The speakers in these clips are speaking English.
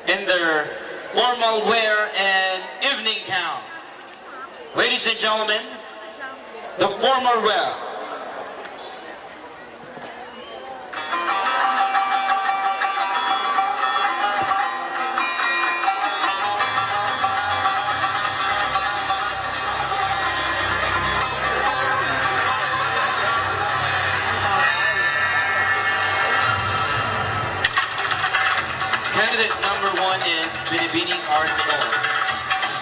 in their formal wear and evening gown. Ladies and gentlemen, the formal wear. Candidate number 1 is Binibining Arsenal.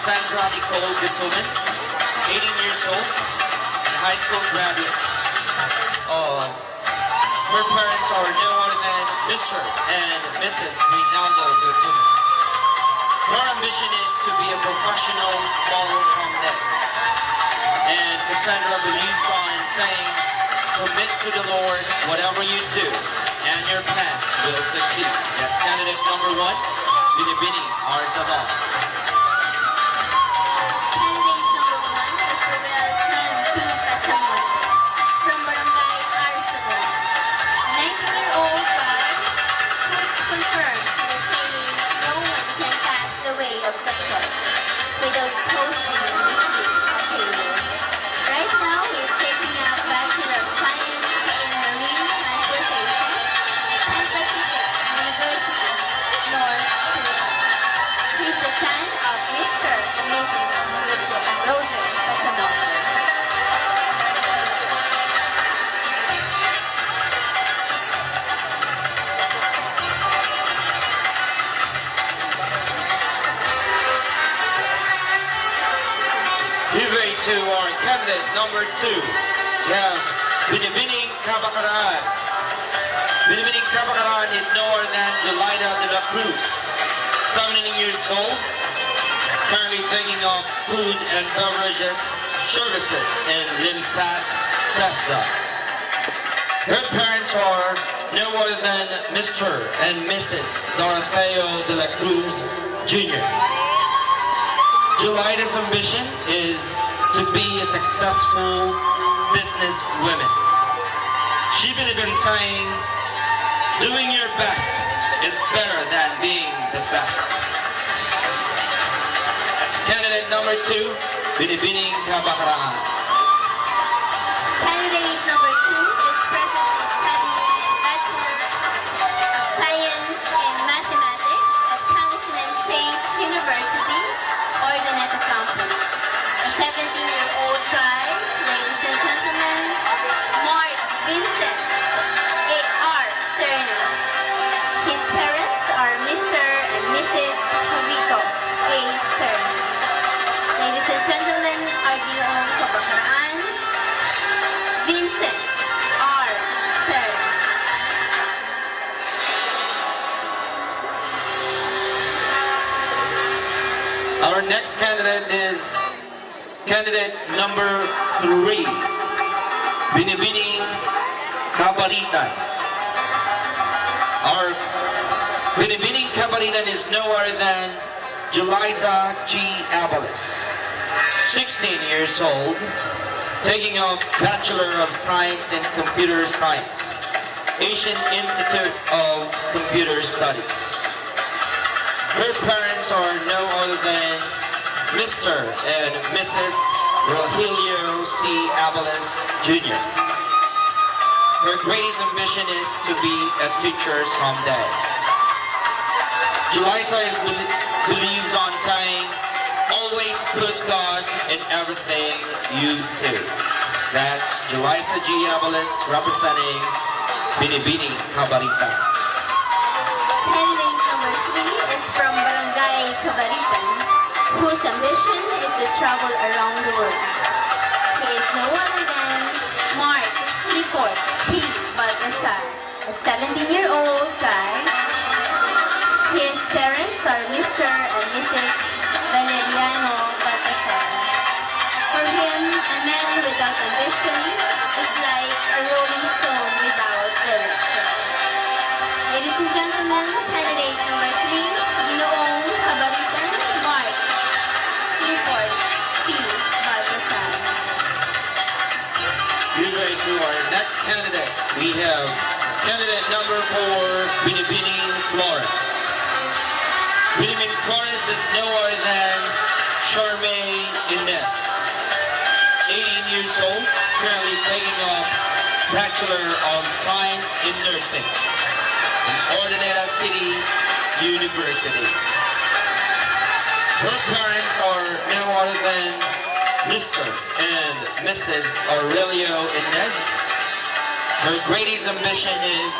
Sandra Nicole Gentleman, 18 years old, a high school graduate. Her parents are no other than Mr. and Mrs. Rinaldo Gentleman. Her ambition is to be a professional model someday. And Cassandra believes on saying, commit to the Lord whatever you do, and your plans will succeed. That's candidate number 1, Binibining Arsenal. Candidate number 1 is Roel Chan P. Pasamon from Barangay Arsagon. A 19-year-old guy who confirms the saying, no one can pass the way of success without posting a mystery of failure. Right now, he is taking up Bachelor of Science in Marine Transportation at Pacific University, North Philippines. He is the son of Mr. and Mrs. Roger Pasamon. Giveaway to our candidate number 2, we have Binibining Kabakaran. Binibining Kabakaran is no other than Jelaida de la Cruz, 17 years old, currently taking up food and beverages services in Linsat, Tesla. Her parents are no other than Mr. and Mrs. Doroteo de la Cruz Jr. Jelaida's ambition is to be a successful business woman. She believes in saying, doing your best is better than being the best. That's candidate number 2, Binibining Kabakaran. Candidate number 2 is presently studying Bachelor of Science in Mathematics at Pangasinan State University, Ordoneta Campus. A 17-year-old guy, ladies and gentlemen, Mark Vincent A.R. Serna. His parents are Mr. and Mrs. Jovito A. Serna. Ladies and gentlemen, our Ginoong Kabakaraan, Vincent R. Serna. Our next candidate is candidate number 3, Binibining Kabaritan. Our Binibining Kabaritan is no other than Jeliza G. Abalis, 16 years old, taking up Bachelor of Science in Computer Science, Asian Institute of Computer Studies. Her parents are no other than Mr. and Mrs. Rogelio C. Abalis Jr. Her greatest ambition is to be a teacher someday. Jeliza believes on saying, always put God in everything you do. That's Jeliza G. Abalis representing Binibining Kabaritan. Candidate number 3 is from Barangay Cabaritan, whose ambition is to travel around the world. He is no other than Mark Clifford P. Baltasar, a 17-year-old guy. His parents are Mr. and Mrs. Valeriano Baltasar. For him, a man without ambition is like a rolling stone without direction. Ladies and gentlemen, candidate number 3, Ginoong Kabaritan, Mark Clifford P. Baltasar. Giveaway to our next candidate, we have candidate number 4, Binibining Florence. Benjamin Flores is no other than Charmaine Inez. 18 years old, currently taking a Bachelor of Science in Nursing in Ordinary City University. Her parents are no other than Mr. and Mrs. Aurelio Inez. Her greatest ambition is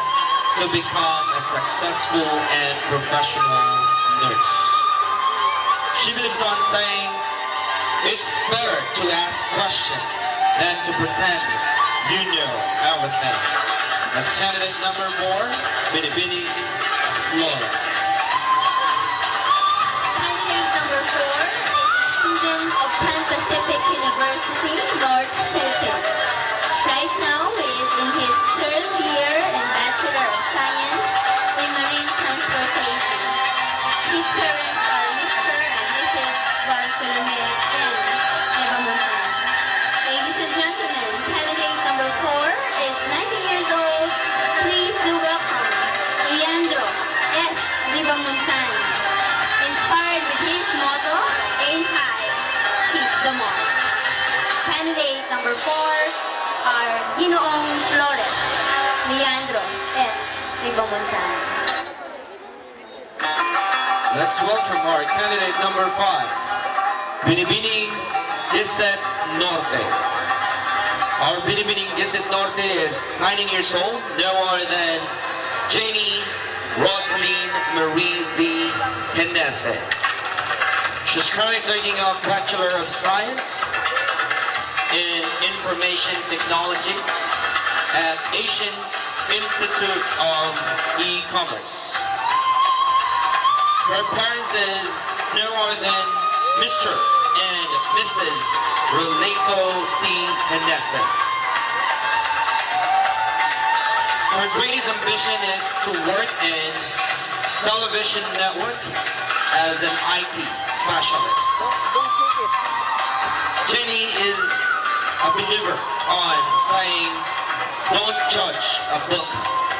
to become a successful and professional nurse. She believes on saying, it's better to ask questions than to pretend you know everything. That's candidate number 4, Binibini Flora. Candidate number 4 is student of Pan Pacific University, North Philippines. Right now, he is in his 3rd year in Bachelor of Science in Marine Transportation. His parents are Mr. and Mrs. Bartolome N. Nevamontan. Ladies and gentlemen, candidate number 4 is 90 years old. Please do welcome Leandro S. Nevamontan. Inspired with his motto, aim high, hit the mark. Candidate number 4 are Ginoong Flores, Leandro S. Nevamontan. Let's welcome our candidate number 5, Binibining Giset Norte. Our Binibining Giset Norte is 19 years old, no other than Janie Rosaline Marie V. Henese. She's currently taking a Bachelor of Science in Information Technology at Asian Institute of E-Commerce. Her parents is no other than Mr. and Mrs. Relato C. Henese. Her greatest ambition is to work in television network as an IT specialist. Jenny is a believer on saying, don't judge a book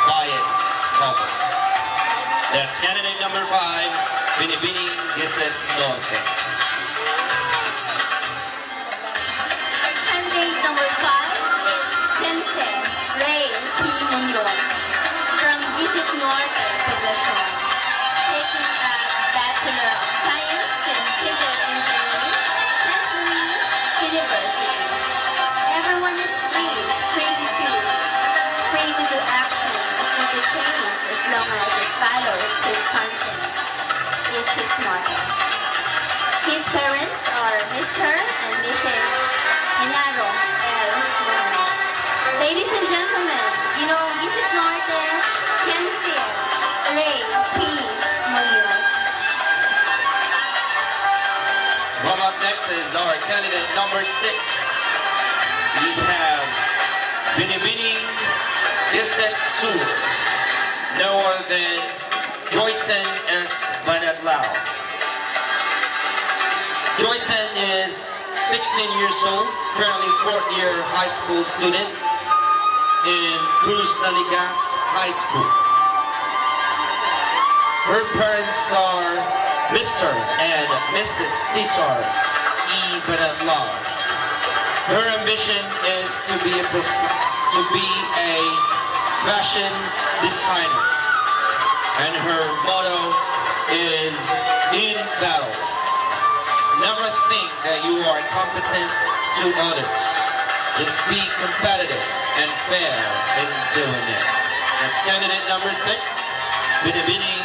by its cover. That's candidate number 5, Binibini Giset Norte. Candidate number 5 is Jemse Ray P. Munoz from Gisit Norte, Poblacion, taking a Bachelor of Science in Civil Engineering at St. Louis University. Everyone is free to choose, free to do action, free to change as long as it follows his conscience, is his motto. His parents are Mr. and Mrs. Genaro L. Munoz. Ladies and gentlemen, Gisit Norte, Jemse Ray P. Munoz. Well, up next is our candidate number 6. We have Binibini Giset Sur, no other than Joycen S. Banatlao. Joycen is 16 years old, currently 4th year high school student in Cruz Naligas High School. Her parents are Mr. and Mrs. Cesar E. Banatlao. Her ambition is to be a fashion designer, and her motto is in battle. Never think that you are competent to others. Just be competitive and fair in doing it. That's candidate number 6, Binibini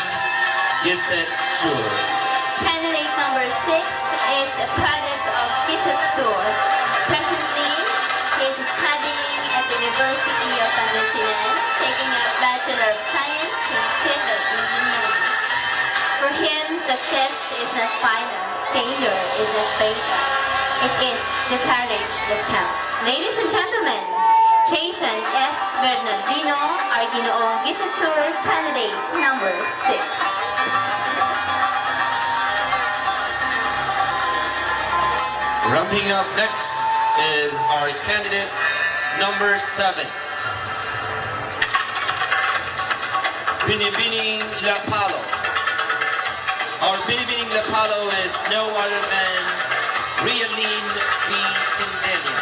Giset Sur. Candidate number 6 is a product of Gisit Sur. Presently, he is studying at the University of Pangasinan, taking a Bachelor of Science in Civil Engineering. For him, success is not final, failure is not fatal. It is the courage that counts. Ladies and gentlemen, Jason S. Bernardino, our Ginoong Gisit Sur candidate number 6. Ramping up next is our candidate number 7, Binibini Lapalo. Our binibining Lapalo is no other than Rialine B. Sindenia.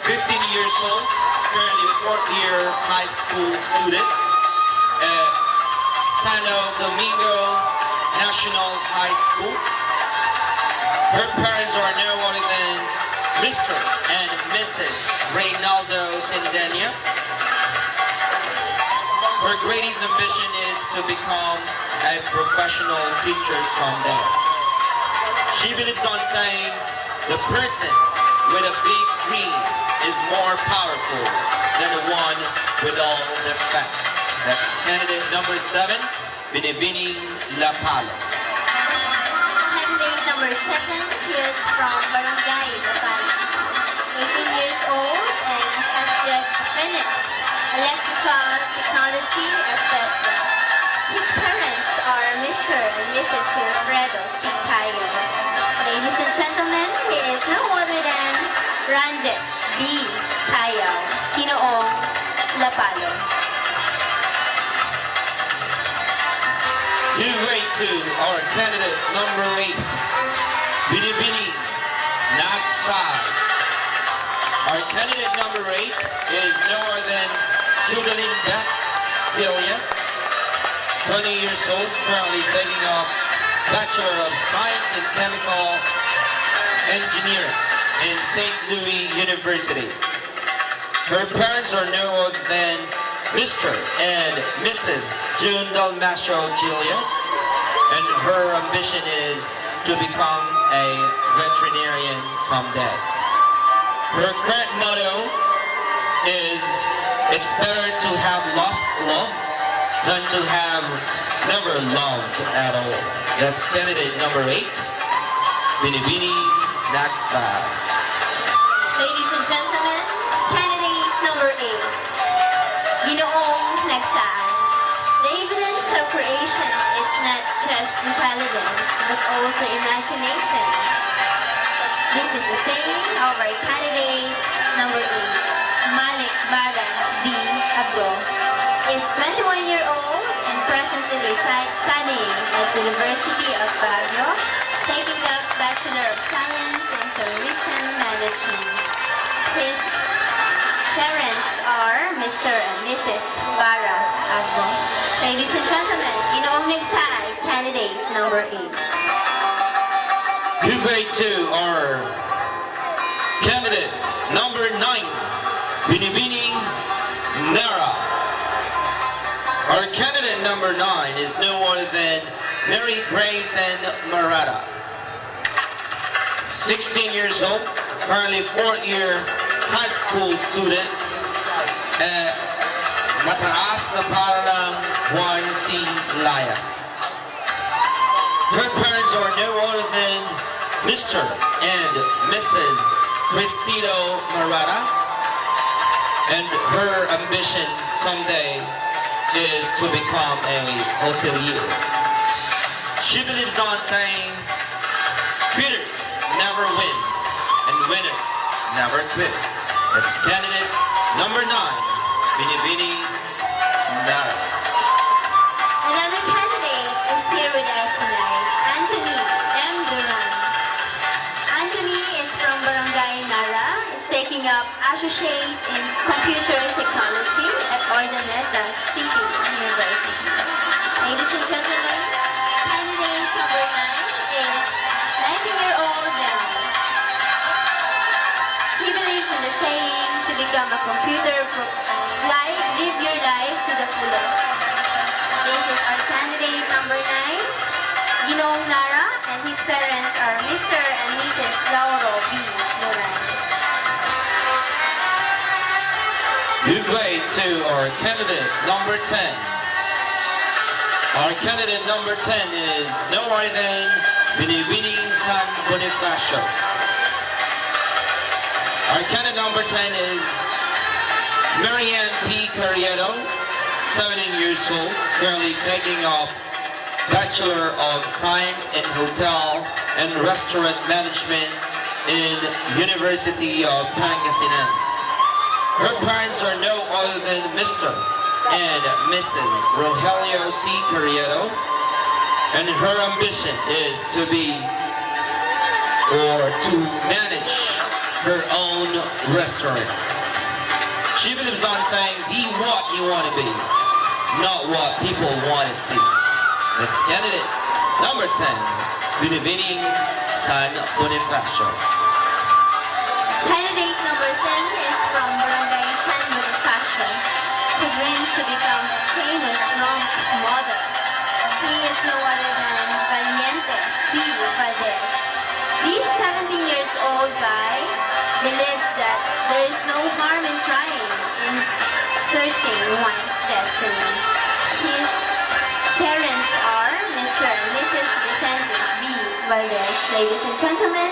15 years old, currently 4th-year high school student at Santo Domingo National High School. Her parents are no other than Mr. and Mrs. Reynaldo Sindenia. Her greatest ambition is to become a professional teacher someday. She believes on saying, the person with a big dream is more powerful than the one with all the facts. That's candidate number 7, Binibini Lapalo. Candidate number 7, he is from Barangay Lapalo. 18 years old and has just finished electrical technology at Tesla. His parents are Mr. and Mrs. Wilfredo C. Cayo. Ladies and gentlemen, he is no other than Ranjit B. Cayo, Ginoong Lapalo. Give way to our candidate number 8, Binibini Nagsai. Our candidate number 8 is no other than Judeline Beth Delia, 20 years old, currently taking up Bachelor of Science in Chemical Engineering in St. Louis University. Her parents are no other than Mr. and Mrs. June Dalmasio Gilia, and her ambition is to become a veterinarian someday. Her current motto is, it's better to have lost love than to have never loved at all. That's candidate number 8, Binibini Nagsai. Ladies and gentlemen, candidate number 8, Ginoong Nagsai. The evidence of creation is not just intelligence, but also imagination. This is the saying of our candidate number 8, Malik Bara B. Abdo. Is 21-year-old and presently studying at the University of Baguio, taking up Bachelor of Science in Tourism Management. His parents are Mr. and Mrs. Bara Abdo. Ladies and gentlemen, Ginoong Nagsai, candidate number 8. Give way to our candidate number 9, Binibini Nara. Our candidate number 9 is no other than Mary Grace and Marata. 16 years old, currently 4th-year high school student at Mataas na Parang Juan C. Laya. Her parents are no other than Mr. and Mrs. Cristino Marata, and her ambition someday is to become a hotelier. She believes on saying, quitters never win, and winners never quit. That's candidate number 9, Binibini Nara. Another candidate is here with us tonight, Anthony M. Duran. Anthony is from Barangay Nara, is taking up Associate in Computer Technology at Ordaneta City University. Ladies and gentlemen, candidate number 9 is 19-year-old now. He believes in the saying to become a computer life, live your life to the fullest. This is our candidate number 9, Ginoong Nara, and his parents are Mr. and Mrs. Lauro B. Moran. Give way to our candidate number 10. Our candidate number 10 is no other than Binibini San Bonifacio. Our candidate number 10 is Marianne P. Carriedo, 17 years old, currently taking up Bachelor of Science in Hotel and Restaurant Management in University of Pangasinan. Her parents are no other than Mr. and Mrs. Rogelio C. Carriedo, and her ambition is to be or to manage her own restaurant. She believes on saying, be what you want to be, not what people want to see. Let's candidate number 10, Binibining San Bonifacio. Candidate number 10 is from Barangay San Bonifacio, who dreams to become a famous role model. He is no other than Valiente C. Valdez. This 17 years old guy believes that there is no harm in trying, in searching one's destiny. His parents are Mr. and Mrs. Vicente B. Valdez. Ladies and gentlemen,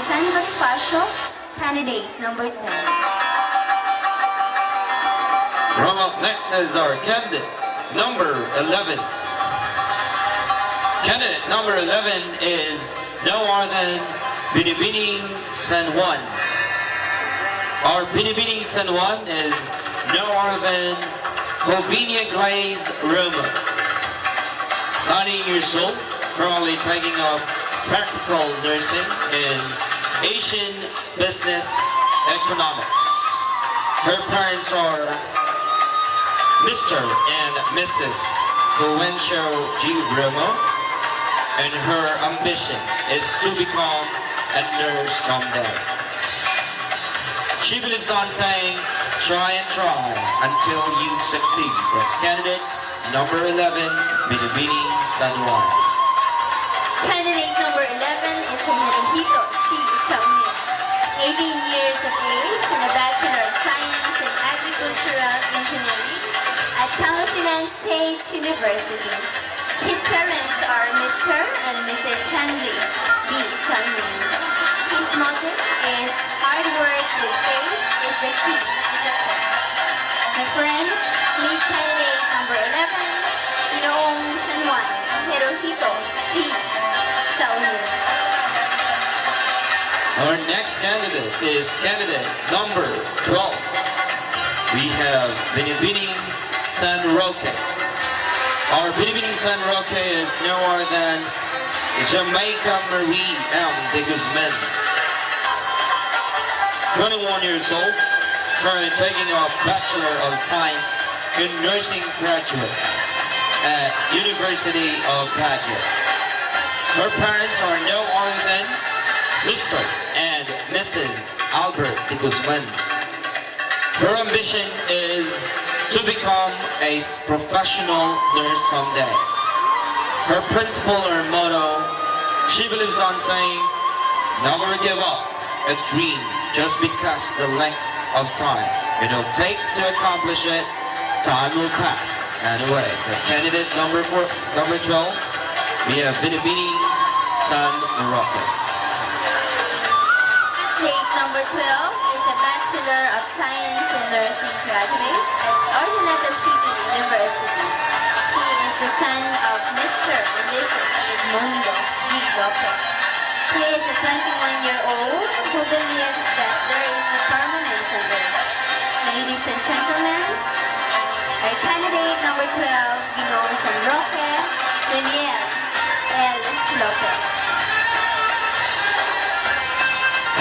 San Bonifacio, candidate number 10. From up next is our candidate number 11. Candidate number 11 is no other than Binibining San Juan. Our Binibining San Juan is no other than Jovinia Glaze Romo. 19 years old, currently taking up practical nursing in Asian business economics. Her parents are Mr. and Mrs. Buencio G. Romo, and her ambition is to become a nurse someday. She believes on saying, try and try until you succeed. That's candidate number 11, Binibining San Juan. Candidate number 11 is Hirohito Chi Saumil, 18 years of age and a Bachelor of Science in Agricultural Engineering at Pangasinan State University. His parents are Mr. and Mrs. Henry B. Saumil. His motto is hard work with faith is the key to success. My friends, meet candidate number 11, Inoong San Juan, Hirohito Chi Saumil. Our next candidate is candidate number 12. We have Binibining San Roque. Our Binibining San Roque is no other than Jamaica Marie M. de Guzman. 21 years old, currently taking a Bachelor of Science in Nursing graduate at University of Baguio. Her parents are no other than Mr. and Mrs. Albert de Guzman. Her ambition is to become a professional nurse someday. Her principle or motto, she believes on saying, never give up a dream just because the length of time it'll take to accomplish it, time will pass. Anyway, the candidate number 12, we have Binibining San Roque. Candidate number 12 is a Bachelor of Science in Nursing graduate at Ordinata City University. He is the son of Mr. and Mrs. Edmundo G. Lopez. He is a 21-year-old who believes that there is a permanence on earth. Ladies and gentlemen, our candidate number 12, Ginoong San Roque, Daniel L. Lopez.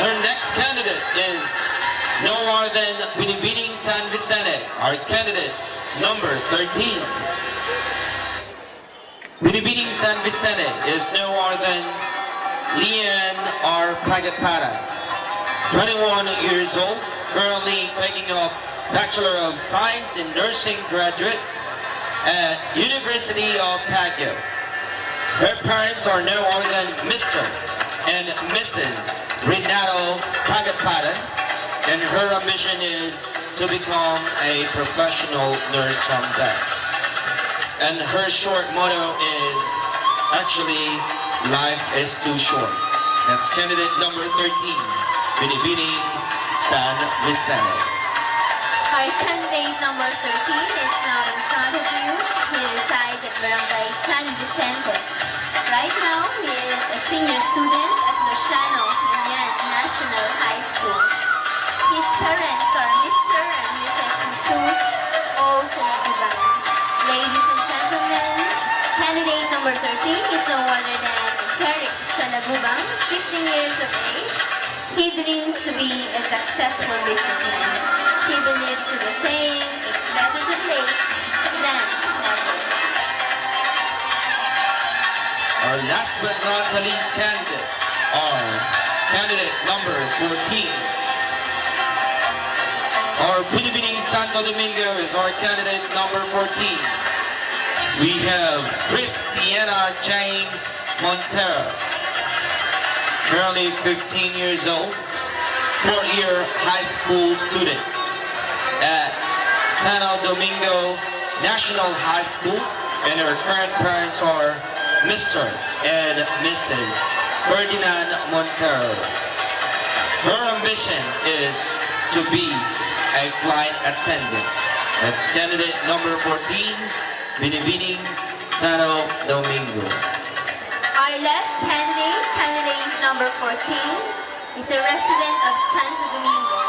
Our next candidate is no other than Binibining San Vicente, our candidate number 13. Binibining San Vicente is no other than Lian R. Pagapara, 21 years old, currently taking a Bachelor of Science in Nursing graduate at University of Baguio. Her parents are no other than Mr. and Mrs. Renato Pagapara, and her ambition is to become a professional nurse someday. And her short motto is, actually, life is too short. That's candidate number 13, Binibining San Vicente. Our candidate number 13 is now in front of you. He resides at Barangay San Vicente. Right now, he is a senior student at Luciano Hinian National High School. His parents are Mr. and Mrs. Jesus O. Sanadiban. Ladies and gentlemen, candidate number 13, is no other than Jeric Sanagubang, 15 years of age. He dreams to be a successful businessman. He believes in the saying, it's better to late than never. Our last but not the least candidate are candidate number 14. Our Binibining Santo Domingo is our candidate number 14. We have Christiana Jane Montero, currently 15 years old, 4-year high school student at Santo Domingo National High School, and her current parents are Mr. and Mrs. Ferdinand Montero. Her ambition is to be a flight attendant. That's candidate number 14, Binibining Santo Domingo. Our last candidate, candidate number 14, is a resident of Santo Domingo.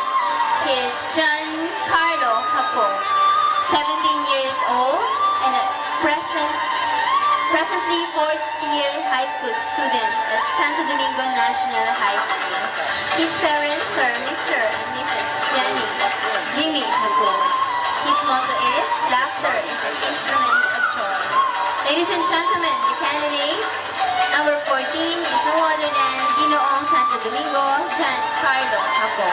He is John Carlo Capo, 17 years old and a presently 4th-year high school student at Santo Domingo National High School. His parents are Mr. and Mrs. Jimmy Capo. His motto is, laughter is an instrument of joy. Ladies and gentlemen, the candidate number 14 is no other than Ginoong Santo Domingo, John Carlo Capo.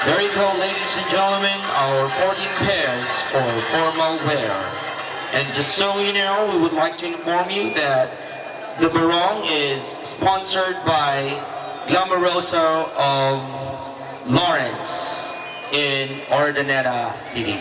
Very cool, ladies and gentlemen, our 14 pairs for formal wear. And just so you know, we would like to inform you that the barong is sponsored by Glamoroso of Lawrence in Ordaneta City.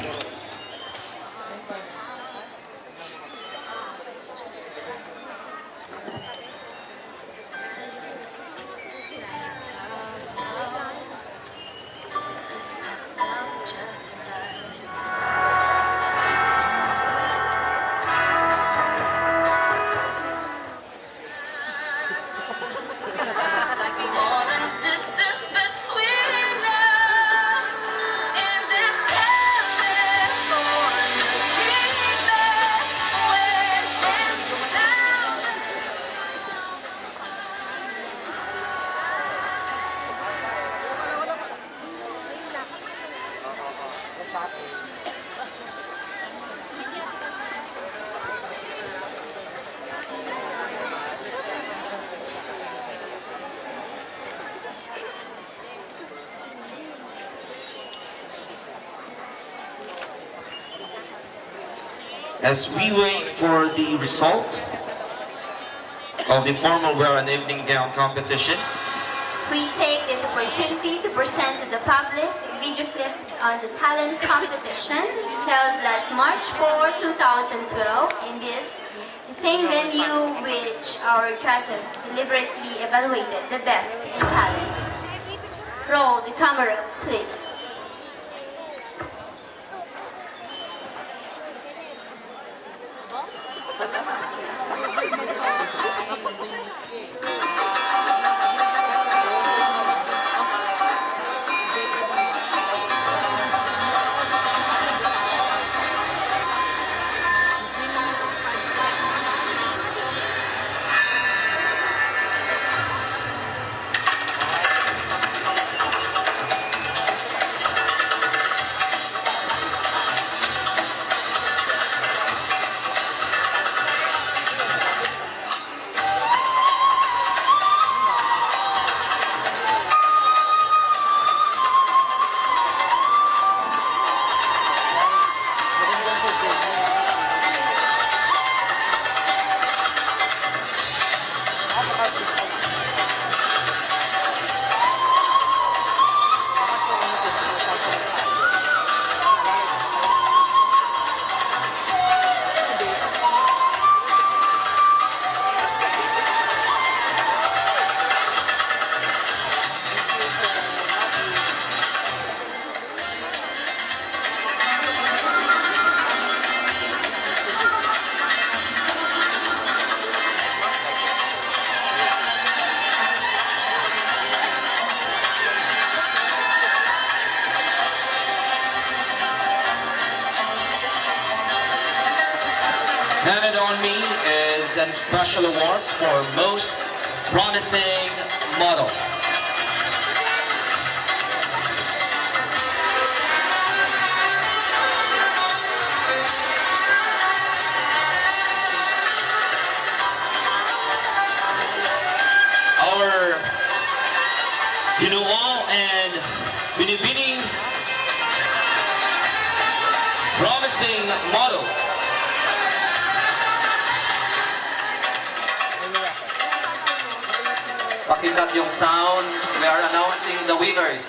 As we wait for the result of the formal wear and evening gown competition, We take this opportunity to present to the public video clips on the talent competition held last March 4, 2012 in this same venue which our judges deliberately evaluated the best in talent. Roll the camera, please. Handed on me is awards and special awards for most promising model. Our Ginuo and Binibining promising model. Pakikat yung sound. We are announcing the winners.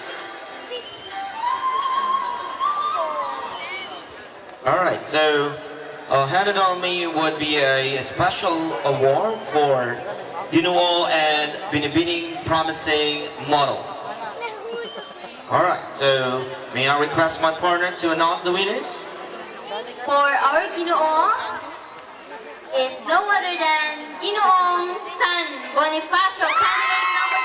Alright, so handed on me would be a special award for Ginuo and Binibining promising model. Alright, so may I request my partner to announce the winners? For our Ginoo is no other than Ginoong San Bonifacio, candidate number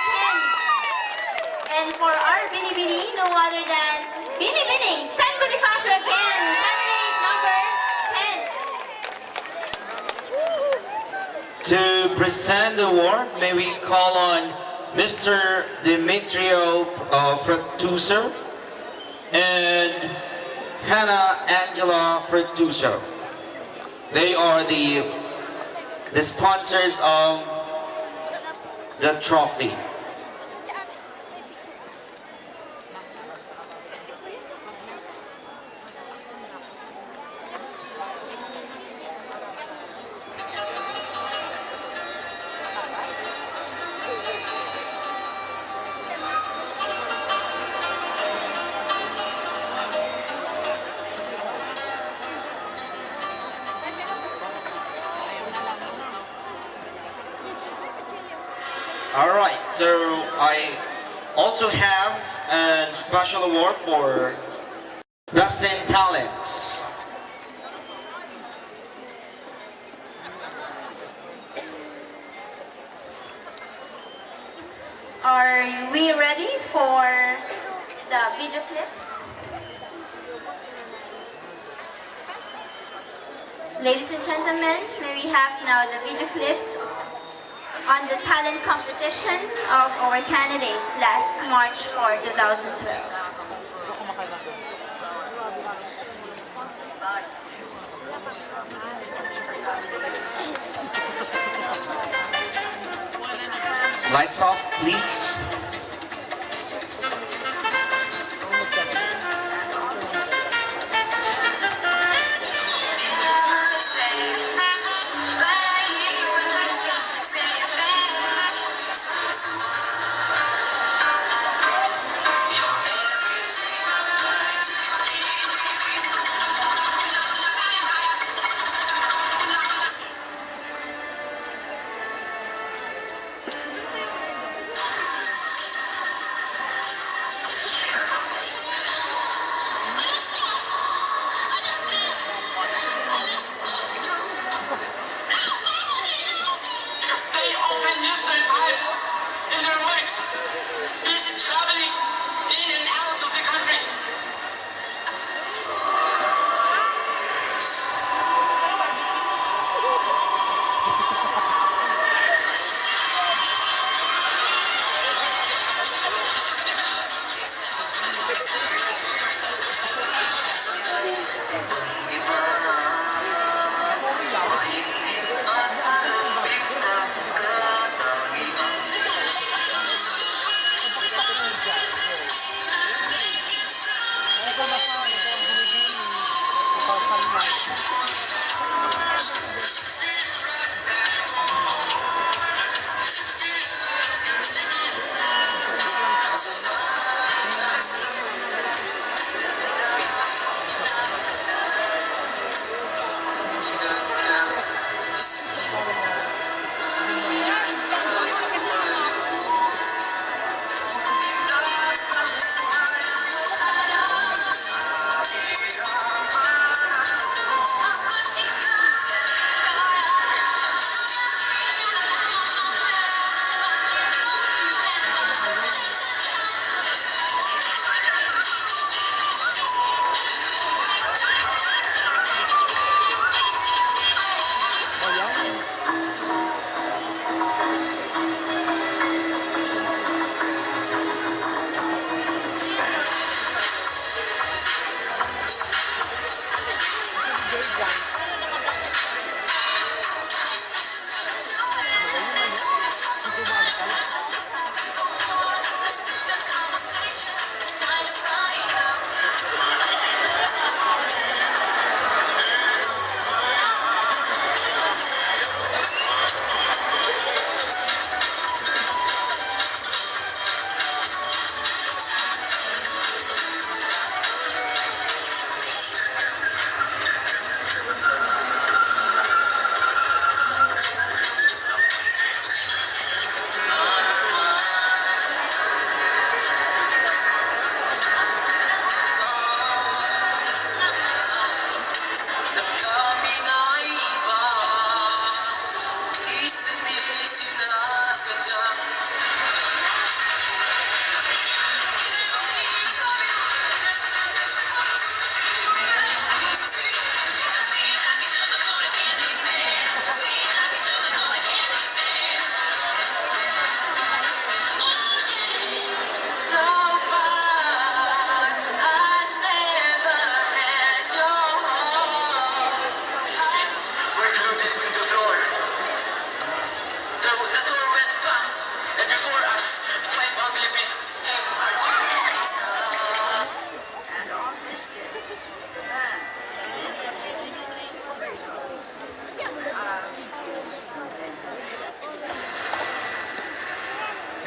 10. And for our Binibini, no other than Binibini San Bonifacio again, candidate number 10. To present the award, may we call on Mr. Demetrio Fructuso and Hannah Angela Fructuso. They are the sponsors of the trophy. Alright, so I also have a special award for Best in Talents. Are we ready for the video clips? Ladies and gentlemen, may we have now the video clips on the talent competition of our candidates last March 4, 2012. Lights off, please.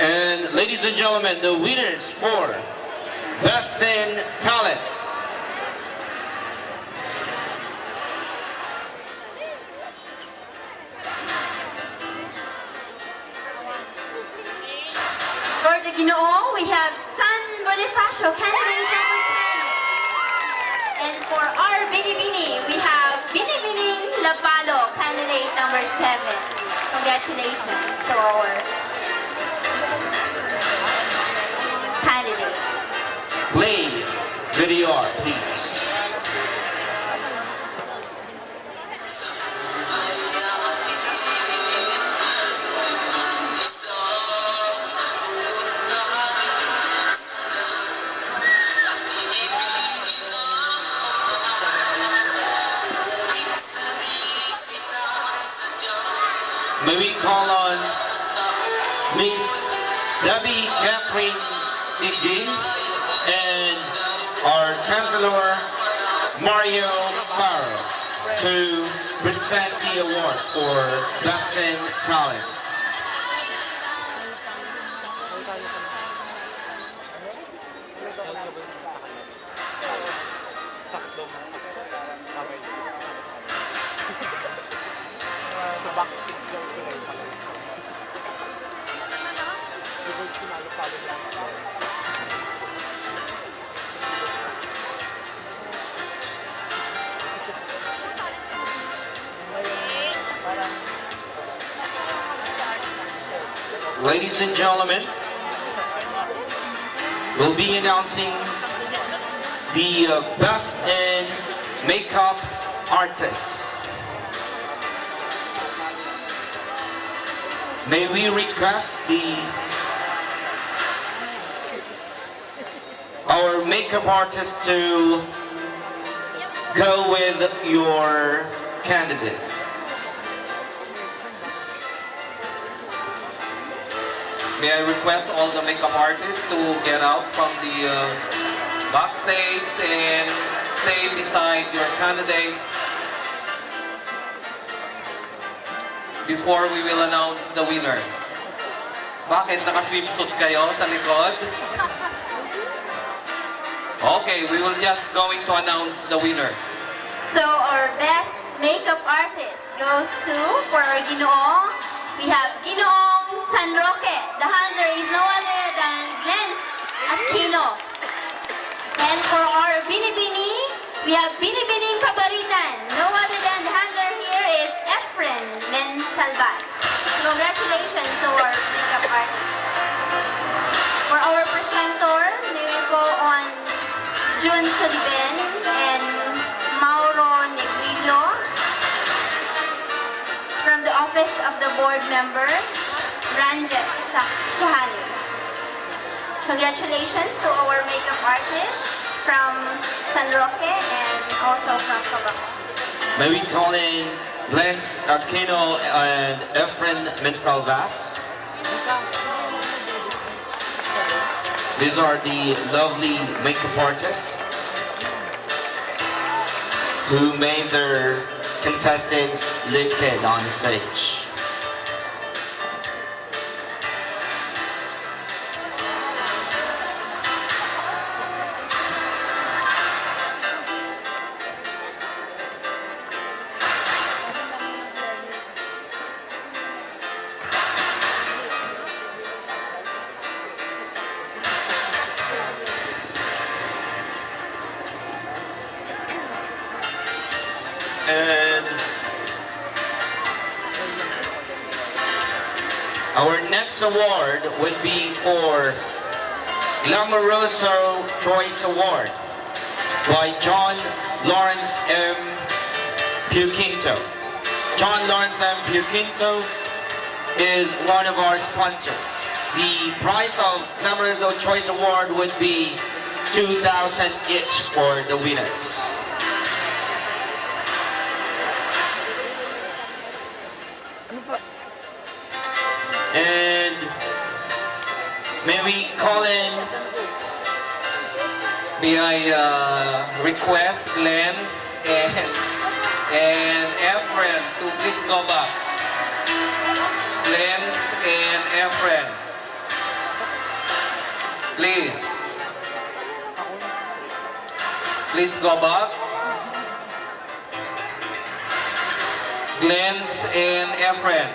And ladies and gentlemen, the winners for Best in Talent. For the Ginoo, we have San Bonifacio, candidate number 10. And for our Binibini, we have Binibining Lapalo, candidate number 7. Congratulations to our candidates. Play video, please. May we call on Miss Debbie Catherine C.G. and our Chancellor Mario Faro to present the award for Best in Talent. Ladies and gentlemen, we'll be announcing the Best in Makeup Artist. May we request our makeup artist to go with your candidate. May I request all the makeup artists to get out from the backstage and stay beside your candidates before we will announce the winner. Bakit naka-swimsuit kayo sa likod? Okay, we will just going to announce the winner. So our best makeup artist goes to, for our Ginoo, we have Ginoong San Roque. The hunter is no other than Glenn Aquino. And for our Binibini, we have Binibining Kabaritan. No other than the hunter here is Efren Mensalvat. Congratulations to our makeup artist. For our presenter, we will go on June Sullivan and Mauro Negrillo. From the office of the board member, Ranjit Shahani. Congratulations to our makeup artist from San Roque and also from Cavite. May we call in Glenn Aquino and Efren Mensalvas. These are the lovely makeup artists who made their contestants look good on stage. And our next award would be for Glamoroso Choice Award by John Lawrence M. Puquinto. John Lawrence M. Puquinto is one of our sponsors. The price of Glamoroso Choice Award would be $2,000 each for the winners. And May we call in May I request Lens and Efren to please go back. Lens and Efren. Please. Please go back. Lens and Efren.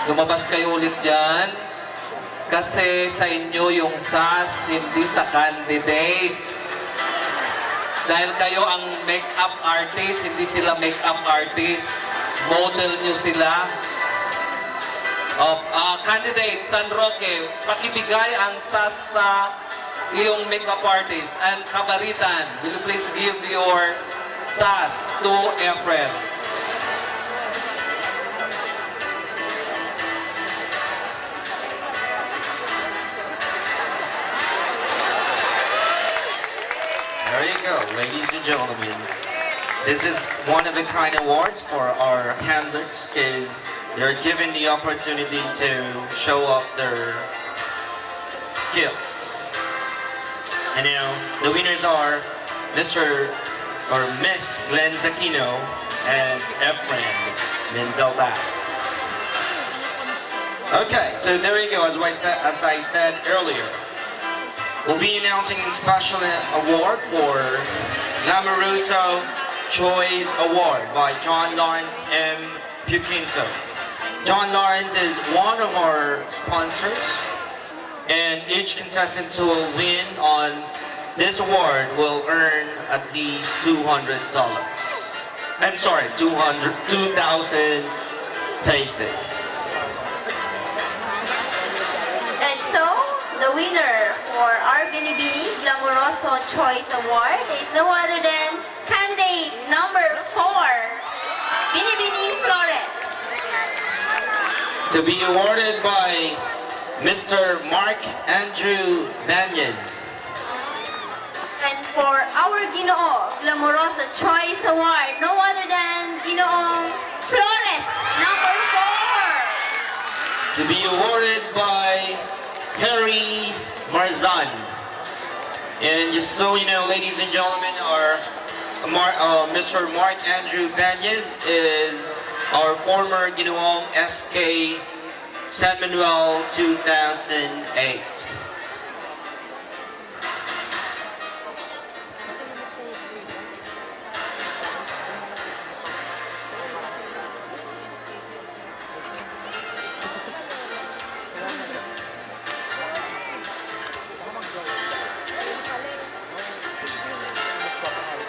Lumabas kayo ulit dyan. Kasi sa inyo yung SAS, hindi sa candidate. Dahil kayo ang make-up artist, hindi sila make-up artist. Model nyo sila. Candidate, San Roque, pakibigay ang SAS sa iyong make-up artist. And Kabaritan, will you please give your SAS to Efren? There you go, ladies and gentlemen. This is one of a kind awards for our handlers, is they're given the opportunity to show off their skills. And now the winners are Mr. or Miss Glenn Zakino and Efren Menzelda. Okay, so there you go. As I said earlier, we'll be announcing a special award for Lamaruso Choice Award by John Lawrence M. Puquinto. John Lawrence is one of our sponsors, and each contestant who will win on this award will earn at least $200. I'm sorry, 2,000 pesos. And so, the winner for our Binibini Glamoroso Choice Award is no other than candidate number 4, Binibini Flores. To be awarded by Mr. Mark Andrew Banyan. And for our Ginoo Glamoroso Choice Award, no other than Ginoong Flores, number 4. To be awarded by Harry Marzan. And just so you know, ladies and gentlemen, our Mr. Mark Andrew Banyes is our former Ginoong SK San Manuel 2008.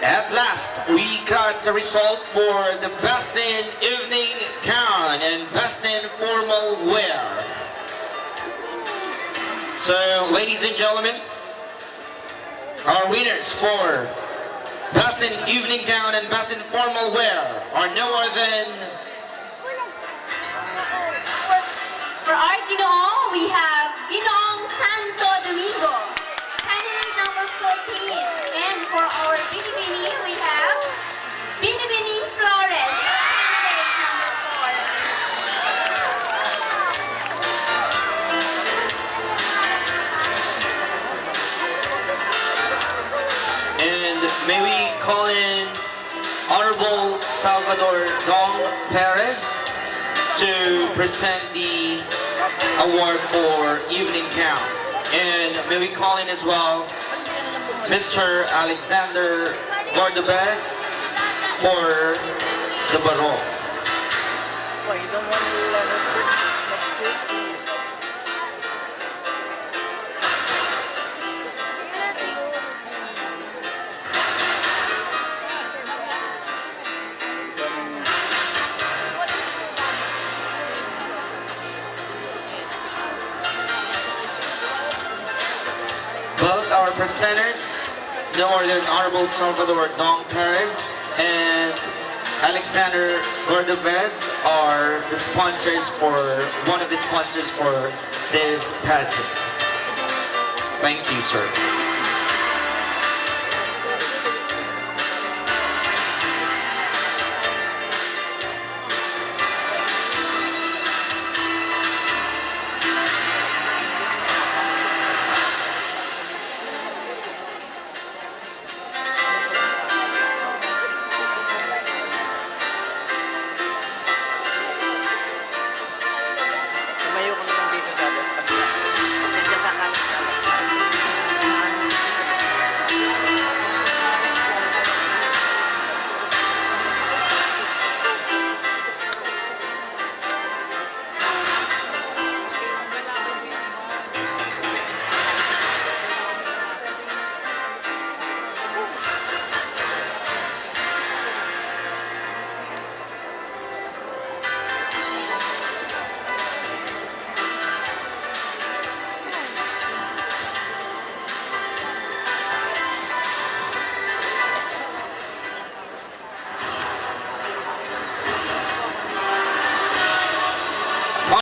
At last, we got the result for the Best in Evening Gown and Best in Formal Wear. So, ladies and gentlemen, our winners for Best in Evening Gown and Best in Formal Wear are no other than... For our Ginoo, we have Ginoong Santo Domingo, candidate number 14. And for our Binibini, we have Binibini Flores, candidate number 4. And may we call in Honorable Salvador Dong Perez to present the award for Evening Gown. And may we call in as well Mr. Alexander Gordobez for the Barong. Both our presenters, the Honorable Salvador Dong Perez and Alexander Gordobez, are the sponsors for one of the sponsors for this pageant. Thank you, sir.